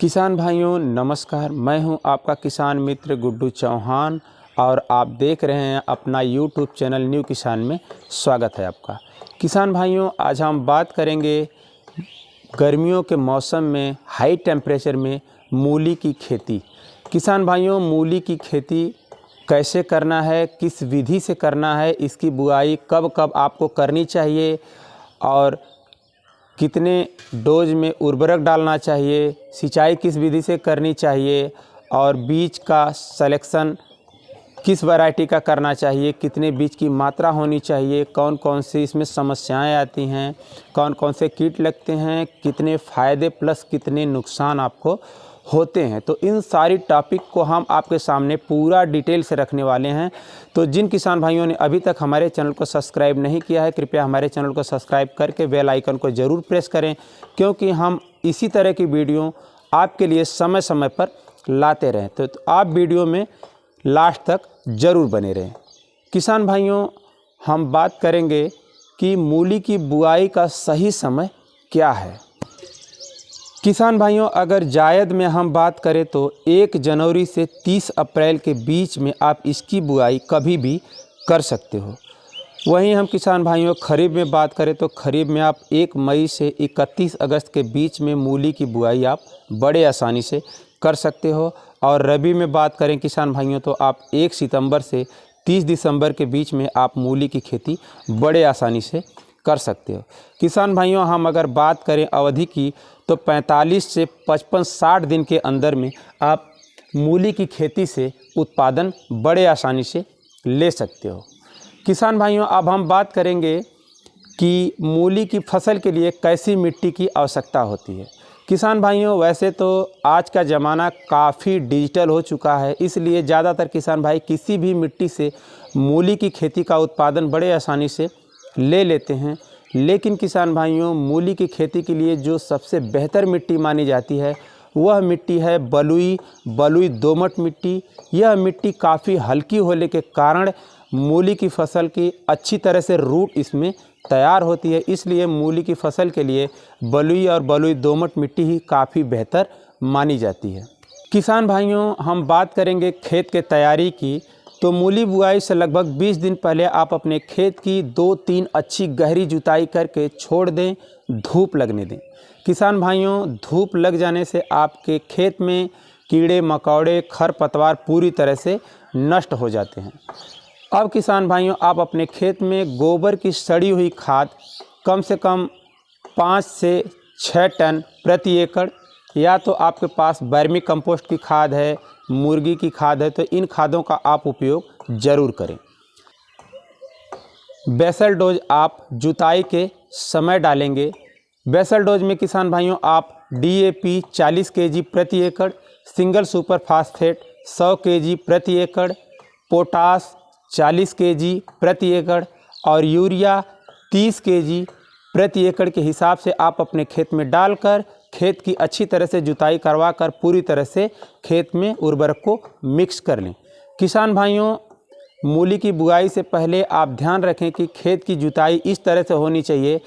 किसान भाइयों नमस्कार। मैं हूं आपका किसान मित्र गुड्डू चौहान और आप देख रहे हैं अपना यूट्यूब चैनल न्यू किसान में। स्वागत है आपका। किसान भाइयों, आज हम बात करेंगे गर्मियों के मौसम में हाई टेम्परेचर में मूली की खेती। किसान भाइयों, मूली की खेती कैसे करना है, किस विधि से करना है, इसकी बुआई कब कब आपको करनी चाहिए और कितने डोज में उर्वरक डालना चाहिए, सिंचाई किस विधि से करनी चाहिए और बीज का सिलेक्शन किस वैरायटी का करना चाहिए, कितने बीज की मात्रा होनी चाहिए, कौन कौन सी इसमें समस्याएं आती हैं, कौन कौन से कीट लगते हैं, कितने फ़ायदे प्लस कितने नुकसान आपको होते हैं। तो इन सारी टॉपिक को हम आपके सामने पूरा डिटेल से रखने वाले हैं। तो जिन किसान भाइयों ने अभी तक हमारे चैनल को सब्सक्राइब नहीं किया है, कृपया हमारे चैनल को सब्सक्राइब करके बेल आइकन को ज़रूर प्रेस करें, क्योंकि हम इसी तरह की वीडियो आपके लिए समय समय पर लाते रहें। तो आप वीडियो में लास्ट तक ज़रूर बने रहें। किसान भाइयों, हम बात करेंगे कि मूली की बुआई का सही समय क्या है। किसान भाइयों, अगर जायद में हम बात करें तो 1 जनवरी से 30 अप्रैल के बीच में आप इसकी बुआई कभी भी कर सकते हो। वहीं हम किसान भाइयों खरीफ में बात करें तो खरीफ में आप 1 मई से 31 अगस्त के बीच में मूली की बुआई आप बड़े आसानी से कर सकते हो। और रबी में बात करें किसान भाइयों तो आप 1 सितंबर से 30 दिसंबर के बीच में आप मूली की खेती बड़े आसानी से कर सकते हो। किसान भाइयों, हम अगर बात करें अवधि की तो 45 से 55-60 दिन के अंदर में आप मूली की खेती से उत्पादन बड़े आसानी से ले सकते हो। किसान भाइयों, अब हम बात करेंगे कि मूली की फसल के लिए कैसी मिट्टी की आवश्यकता होती है। किसान भाइयों, वैसे तो आज का ज़माना काफ़ी डिजिटल हो चुका है, इसलिए ज़्यादातर किसान भाई किसी भी मिट्टी से मूली की खेती का उत्पादन बड़े आसानी से ले लेते हैं। लेकिन किसान भाइयों, मूली की खेती के लिए जो सबसे बेहतर मिट्टी मानी जाती है वह मिट्टी है बलुई दोमट मिट्टी। यह मिट्टी काफ़ी हल्की होने के कारण मूली की फसल की अच्छी तरह से रूट इसमें तैयार होती है, इसलिए मूली की फसल के लिए बलुई दोमट मिट्टी ही काफ़ी बेहतर मानी जाती है। किसान भाइयों, हम बात करेंगे खेत के तैयारी की। तो मूली बुआई से लगभग 20 दिन पहले आप अपने खेत की 2-3 अच्छी गहरी जुताई करके छोड़ दें, धूप लगने दें। किसान भाइयों, धूप लग जाने से आपके खेत में कीड़े मकोड़े खरपतवार पूरी तरह से नष्ट हो जाते हैं। अब किसान भाइयों, आप अपने खेत में गोबर की सड़ी हुई खाद कम से कम 5 से 6 टन प्रति एकड़, या तो आपके पास वर्मी कंपोस्ट की खाद है, मुर्गी की खाद है, तो इन खादों का आप उपयोग ज़रूर करें। बेसल डोज आप जुताई के समय डालेंगे। बेसल डोज में किसान भाइयों आप DAP 40 kg प्रति एकड़, सिंगल सुपर फास्फेट 100 kg प्रति एकड़, पोटास 40 kg प्रति एकड़ और यूरिया 30 kg प्रति एकड़ के हिसाब से आप अपने खेत में डालकर खेत की अच्छी तरह से जुताई करवा कर पूरी तरह से खेत में उर्वरक को मिक्स कर लें। किसान भाइयों, मूली की बुआई से पहले आप ध्यान रखें कि खेत की जुताई इस तरह से होनी चाहिए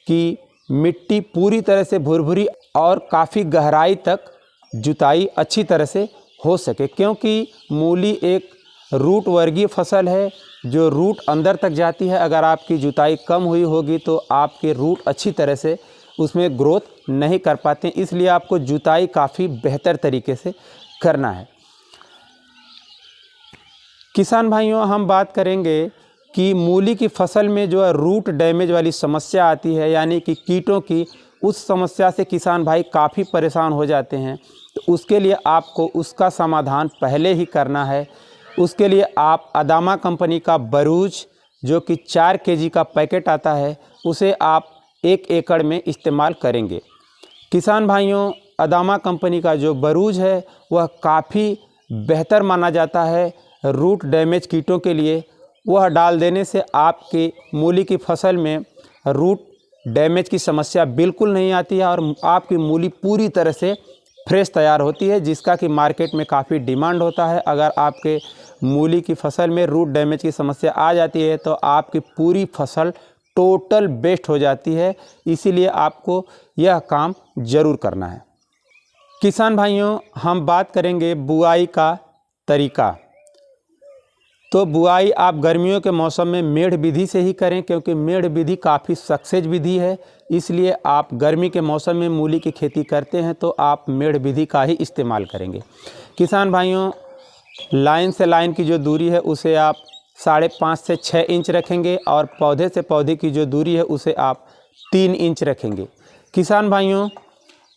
कि मिट्टी पूरी तरह से भुरभुरी और काफ़ी गहराई तक जुताई अच्छी तरह से हो सके, क्योंकि मूली एक रूट वर्गीय फसल है जो रूट अंदर तक जाती है। अगर आपकी जुताई कम हुई होगी तो आपके रूट अच्छी तरह से उसमें ग्रोथ नहीं कर पाते, इसलिए आपको जुताई काफ़ी बेहतर तरीके से करना है। किसान भाइयों, हम बात करेंगे कि मूली की फसल में जो है रूट डैमेज वाली समस्या आती है, यानी कि कीटों की, उस समस्या से किसान भाई काफ़ी परेशान हो जाते हैं। तो उसके लिए आपको उसका समाधान पहले ही करना है। उसके लिए आप अदामा कंपनी का बरूज, जो कि 4 kg का पैकेट आता है, उसे आप 1 एकड़ में इस्तेमाल करेंगे। किसान भाइयों, अदामा कंपनी का जो बरूज है वह काफ़ी बेहतर माना जाता है रूट डैमेज कीटों के लिए। वह डाल देने से आपके मूली की फसल में रूट डैमेज की समस्या बिल्कुल नहीं आती है और आपकी मूली पूरी तरह से फ्रेश तैयार होती है, जिसका कि मार्केट में काफ़ी डिमांड होता है। अगर आपके मूली की फसल में रूट डैमेज की समस्या आ जाती है तो आपकी पूरी फसल टोटल वेस्ट हो जाती है, इसीलिए आपको यह काम ज़रूर करना है। किसान भाइयों, हम बात करेंगे बुआई का तरीका। तो बुआई आप गर्मियों के मौसम में मेढ़ विधि से ही करें, क्योंकि मेढ़ विधि काफ़ी सक्सेस विधि है। इसलिए आप गर्मी के मौसम में मूली की खेती करते हैं तो आप मेढ़ विधि का ही इस्तेमाल करेंगे। किसान भाइयों, लाइन से लाइन की जो दूरी है उसे आप 5.5 से 6 इंच रखेंगे और पौधे से पौधे की जो दूरी है उसे आप 3 इंच रखेंगे। किसान भाइयों,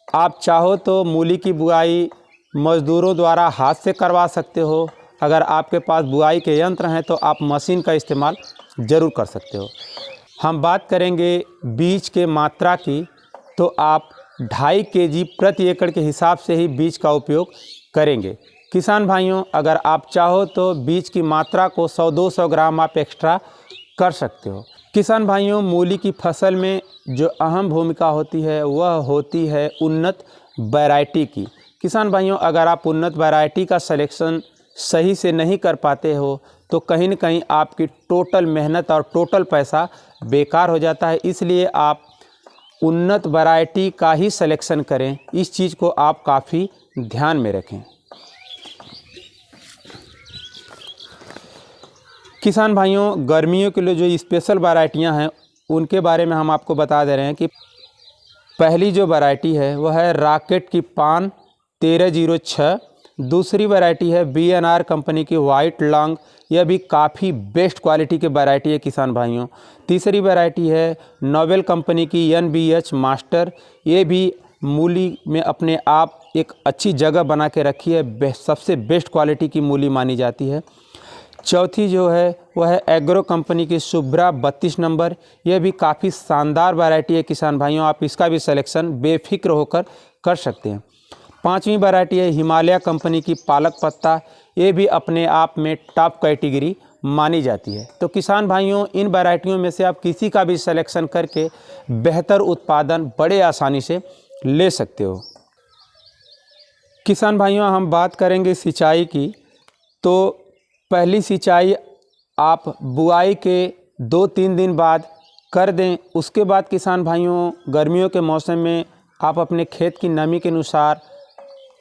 आप चाहो तो मूली की बुआई मज़दूरों द्वारा हाथ से करवा सकते हो। अगर आपके पास बुआई के यंत्र हैं तो आप मशीन का इस्तेमाल ज़रूर कर सकते हो। हम बात करेंगे बीज के मात्रा की, तो आप 2.5 केजी प्रति एकड़ के हिसाब से ही बीज का उपयोग करेंगे। किसान भाइयों, अगर आप चाहो तो बीज की मात्रा को 100-200 ग्राम आप एक्स्ट्रा कर सकते हो। किसान भाइयों, मूली की फसल में जो अहम भूमिका होती है वह होती है उन्नत वैरायटी की। किसान भाइयों, अगर आप उन्नत वैरायटी का सिलेक्शन सही से नहीं कर पाते हो तो कहीं न कहीं आपकी टोटल मेहनत और टोटल पैसा बेकार हो जाता है। इसलिए आप उन्नत वैरायटी का ही सिलेक्शन करें। इस चीज़ को आप काफ़ी ध्यान में रखें। किसान भाइयों, गर्मियों के लिए जो स्पेशल वैरायटियां हैं उनके बारे में हम आपको बता दे रहे हैं कि पहली जो वैरायटी है वह है रॉकेट की पान 1306। दूसरी वैरायटी है BNR कंपनी की वाइट लॉन्ग, यह भी काफ़ी बेस्ट क्वालिटी की वैरायटी है किसान भाइयों। तीसरी वैरायटी है नोवेल कंपनी की NBH मास्टर, ये भी मूली में अपने आप एक अच्छी जगह बना के रखी है, सबसे बेस्ट क्वालिटी की मूली मानी जाती है। चौथी जो है वह है एग्रो कंपनी की शुभ्रा 32 नंबर, यह भी काफ़ी शानदार वैरायटी है किसान भाइयों, आप इसका भी सिलेक्शन बेफिक्र होकर कर सकते हैं। पांचवी वैरायटी है हिमालय कंपनी की पालक पत्ता, ये भी अपने आप में टॉप कैटेगरी मानी जाती है। तो किसान भाइयों, इन वैरायटियों में से आप किसी का भी सिलेक्शन करके बेहतर उत्पादन बड़े आसानी से ले सकते हो। किसान भाइयों, हम बात करेंगे सिंचाई की। तो पहली सिंचाई आप बुआई के 2-3 दिन बाद कर दें। उसके बाद किसान भाइयों, गर्मियों के मौसम में आप अपने खेत की नमी के अनुसार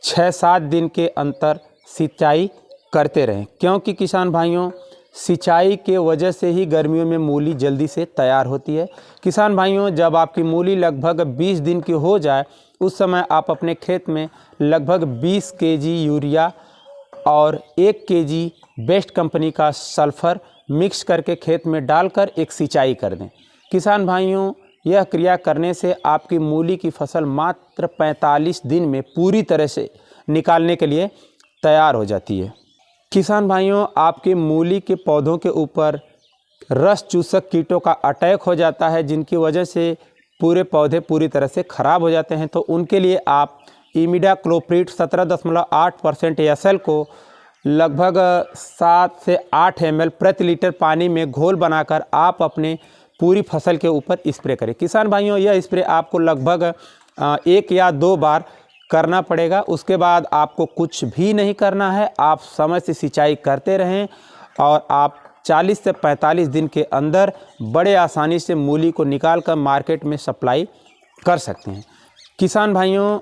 6-7 दिन के अंतर सिंचाई करते रहें, क्योंकि किसान भाइयों सिंचाई के वजह से ही गर्मियों में मूली जल्दी से तैयार होती है। किसान भाइयों, जब आपकी मूली लगभग 20 दिन की हो जाए उस समय आप अपने खेत में लगभग 20 केजी यूरिया और 1 केजी बेस्ट कंपनी का सल्फ़र मिक्स करके खेत में डालकर एक सिंचाई कर दें। किसान भाइयों, यह क्रिया करने से आपकी मूली की फसल मात्र 45 दिन में पूरी तरह से निकालने के लिए तैयार हो जाती है। किसान भाइयों, आपके मूली के पौधों के ऊपर रस चूसक कीटों का अटैक हो जाता है, जिनकी वजह से पूरे पौधे पूरी तरह से ख़राब हो जाते हैं। तो उनके लिए आप इमिडाक्लोप्रिड 17.8% SL को लगभग 7 से 8 ml प्रति लीटर पानी में घोल बनाकर आप अपने पूरी फसल के ऊपर स्प्रे करें। किसान भाइयों, यह स्प्रे आपको लगभग 1 या 2 बार करना पड़ेगा। उसके बाद आपको कुछ भी नहीं करना है, आप समय से सिंचाई करते रहें और आप 40 से 45 दिन के अंदर बड़े आसानी से मूली को निकाल कर मार्केट में सप्लाई कर सकते हैं। किसान भाइयों,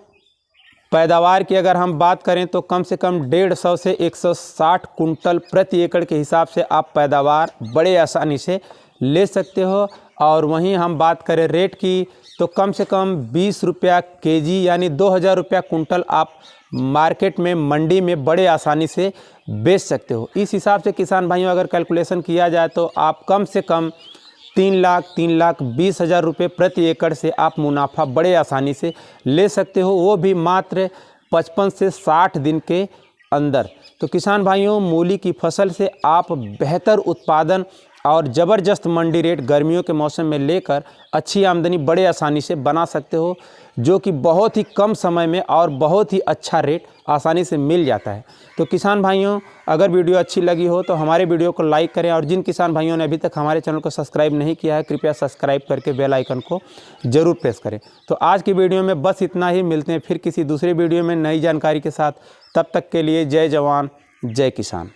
पैदावार की अगर हम बात करें तो कम से कम 150 से 160 कुंटल प्रति एकड़ के हिसाब से आप पैदावार बड़े आसानी से ले सकते हो। और वहीं हम बात करें रेट की तो कम से कम 20 रुपया केजी यानी 2000 रुपया कुंटल आप मार्केट में मंडी में बड़े आसानी से बेच सकते हो। इस हिसाब से किसान भाइयों अगर कैलकुलेशन किया जाए तो आप कम से कम 3,20,000 रुपये प्रति एकड़ से आप मुनाफा बड़े आसानी से ले सकते हो, वो भी मात्र 55 से 60 दिन के अंदर। तो किसान भाइयों, मूली की फसल से आप बेहतर उत्पादन और ज़बरदस्त मंडी रेट गर्मियों के मौसम में लेकर अच्छी आमदनी बड़े आसानी से बना सकते हो, जो कि बहुत ही कम समय में और बहुत ही अच्छा रेट आसानी से मिल जाता है। तो किसान भाइयों, अगर वीडियो अच्छी लगी हो तो हमारे वीडियो को लाइक करें और जिन किसान भाइयों ने अभी तक हमारे चैनल को सब्सक्राइब नहीं किया है कृपया सब्सक्राइब करके बेल आइकन को ज़रूर प्रेस करें। तो आज की वीडियो में बस इतना ही, मिलते हैं फिर किसी दूसरे वीडियो में नई जानकारी के साथ। तब तक के लिए जय जवान जय किसान।